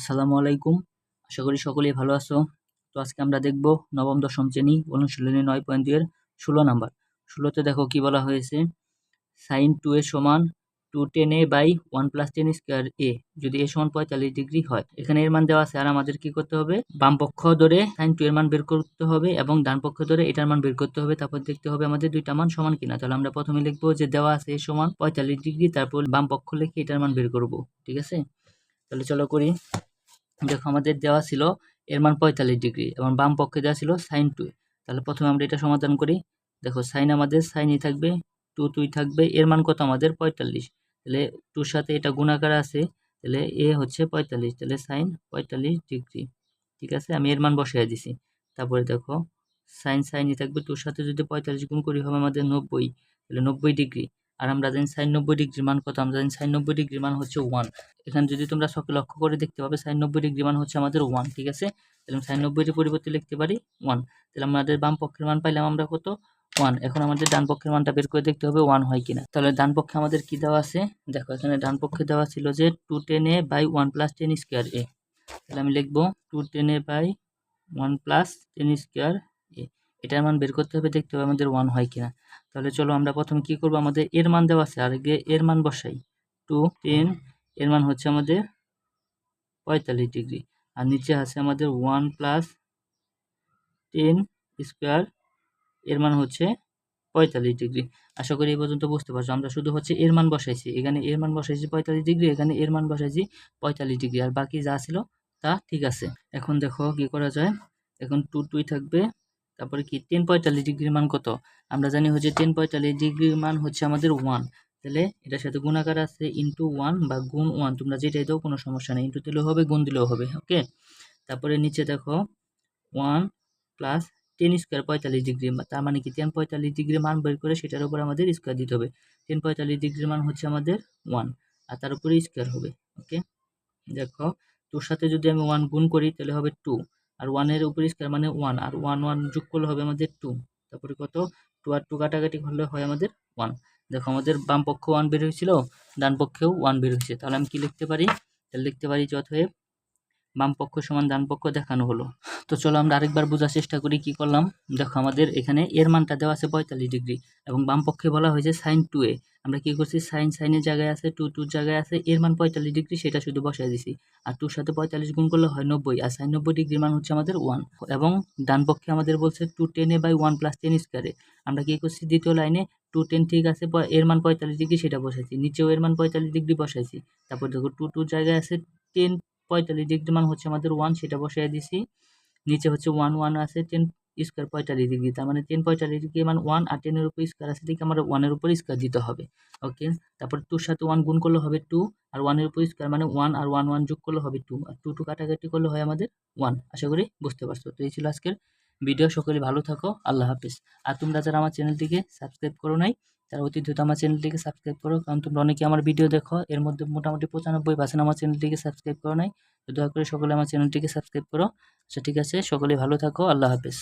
আসসালামু আলাইকুম। আশা করি সকলেই ভালো আছো। তো আজকে আমরা দেখব নবম দশম শ্রেণী অনুশীলনী 9.2 এর 16 নাম্বার। 16তে দেখো কি বলা হয়েছে, sin 2a সমান 210a by 1 plus 10 square a যদি a সমান 45 ডিগ্রি হয়। এখানে এর মান দেওয়া আছে, আর আমাদের কি করতে হবে, বাম পক্ষ ধরে sin 2 এর মান বের করতে হবে এবং ডান পক্ষ ধরে এটার মান বের করতে হবে। তারপর দেখতে হবে আমাদের দুইটা মান সমান কিনা। তাহলে আমরা প্রথমে লিখবো যে দেওয়া আছে a সমান 45 ডিগ্রি, তারপর বাম পক্ষ লিখে এটার মান বের করব। ঠিক আছে, তাহলে চলো করি। দেখো আমাদের দেওয়া ছিল এর মান 45 ডিগ্রি এবং বাম পক্ষে দেওয়া ছিল sin 2। তাহলে প্রথমে আমরা এটা সমাধান করি। দেখো সাইন আমাদের সাইনই থাকবে, 2 থাকবে, এর মান কত আমাদের 45। তাহলে 2 সাথে এটা গুণাকার আছে, তাহলে এ হচ্ছে 45, তাহলে সাইন 45 ডিগ্রি। ঠিক আছে, আমি এর মান বসিয়ে দিছি। তারপরে দেখো সাইনই থাকবে, 2 সাথে যদি 45 গুণ করি হবে আমাদের 90, তাহলে 90 ডিগ্রি। আর আমরা জানি সাইন 90 ডিগ্রির মান কত, আমরা জানি সাইন 90 ডিগ্রির মান হচ্ছে 1। এখানে যদি তোমরা সকলে লক্ষ্য করে দেখতে পাবে সাইন 90 ডিগ্রি মান হচ্ছে আমাদের 1। ঠিক আছে, তাহলে সাইন 90 এর পরিবর্তে লিখতে পারি 1। তাহলে আমাদের বাম পক্ষের মান পাইলাম আমরা কত, 1। এখন আমাদের ডান পক্ষের মানটা বের করে দেখতে হবে 1 হয় কিনা। তাহলে ডান পক্ষে আমাদের কি দেওয়া আছে, দেখো এখানে ডান পক্ষে দেওয়া ছিল যে 210a by 1 plus 10 square a। তাহলে আমি লিখবো 210a by 1 plus 10 square a। এটার মান বের করতে হবে, দেখতে হবে আমাদের 1 হয় কিনা। তাহলে চলো আমরা প্রথমে কি করব, আমাদের এর মান দেওয়া আছে, আর আগে এর মান বসাই। 210 এর মান হচ্ছে আমাদের 45 ডিগ্রি, আর নিচে আছে আমাদের 1 প্লাস 10 স্কোয়ার, এর মান হচ্ছে 45 ডিগ্রি। আশা করি এই পর্যন্ত বুঝতে পারছো। আমরা শুধু হচ্ছে এর মান বসাইছি, এখানে এর মান বসাইছি 45 ডিগ্রি, এখানে এর মান বসাইছি 45 ডিগ্রি, আর বাকি যা ছিল তা ঠিক আছে। এখন দেখো কি করা যায়, এখন 2 থাকবে, তারপরে কি 10 45 ডিগ্রির মান কত, আমরা জানি হচ্ছে 10 45 ডিগ্রির মান হচ্ছে আমাদের 1। তাহলে এটার সাথে গুণাকার আছে ইন্টু 1 বা গুণ 1, তোমরা যেটাই দাও কোনো সমস্যা নেই, ইন্টু দিলেও হবে গুণ দিলেও হবে। ওকে, তারপরে নিচে দেখো 1 প্লাস 10 স্কোয়ার 45 ডিগ্রি, তার মানে কি 10 45 ডিগ্রি মান বের করে সেটার উপর আমাদের স্কোয়ার দিতে হবে। 10 45 ডিগ্রির মান হচ্ছে আমাদের 1, আর তার উপরে স্কোয়ার হবে। ওকে, দেখো 2 সাথে যদি আমি 1 গুণ করি তাহলে হবে 2, আর 1 এর উপরে স্কোয়ার মানে 1, আর 1 যোগ করলে হবে আমাদের 2। তারপরে কত, 2 আর 2 কাটাকাটি করলে হয় আমাদের 1। দেখো আমাদের বাম পক্ষ 1 বের হয়েছিল, ডান পক্ষেও 1 বের হয়েছে। তাহলে আমি কি লিখতে পারি, তাহলে লিখতে পারি যে অতএব বাম পক্ষ সমান ডান পক্ষ দেখানো হলো। তো চলো আমরা আরেকবার বোঝার চেষ্টা করি কি করলাম। দেখো আমাদের এখানে এর মানটা দেওয়া আছে 45 ডিগ্রি এবং বাম পক্ষে বলা হয়েছে সাইন 2a। আমরা কি করছি, সাইনের জায়গায় আছে 2 জায়গায় আছে এর মান 45 ডিগ্রি, সেটা শুধু বসাই দিছি। আর 2 সাথে 45 গুণ করলে হয় 90, আর সাইন 90 ডিগ্রির মান হচ্ছে আমাদের 1। এবং ডান পক্ষে আমাদের বলছে 210a বাই 1 প্লাস 10 স্কোয়ারে। আমরা কি করছি, দ্বিতীয় লাইনে 210 ঠিক আছে, এর মান 45 ডিগ্রি সেটা বসাইছি, নিচেও এর মান 45 ডিগ্রি বসাইছি। তারপর দেখো 2 জায়গায় আছে 10 45 ডিগ্রি মান হচ্ছে আমাদের 1, সেটা বসাই দিছি। নিচে হচ্ছে 1 আছে 10 স্কোয়ার 45 ডিগ্রি, তার মানে 10 45 ডিগ্রি মান 1, আর 10 এর উপর স্কোয়ার আছে ঠিক আমরা 1 এর উপর স্কোয়ার দিতে হবে। ওকে, তারপর 2 এর সাথে 1 গুণ করলে হবে 2, আর 1 এর উপর স্কোয়ার মানে 1, আর 1 যোগ করলে হবে 2, আর 2 কাটাকাটি করলে হয় আমাদের 1। আশা করি বুঝতে পারছো। তো এই ছিল আজকের ভিডিও। সকলে ভালো থাকো, আল্লাহ হাফেজ। আর তোমরা যারা আমার চ্যানেলটিকে সাবস্ক্রাইব করো নাই, তারা অতি দ্রুত আমার চ্যানেলটিকে সাবস্ক্রাইব করো, কারণ তোমরা অনেকে আমার ভিডিও দেখো, এর মধ্যে মোটামুটি 95% আমার চ্যানেলটিকে সাবস্ক্রাইব করো নাই। তো দয়া করে সকলে আমার চ্যানেলটিকে সাবস্ক্রাইব করো। আচ্ছা ঠিক আছে, সকলে ভালো থাকো, আল্লাহ হাফেজ।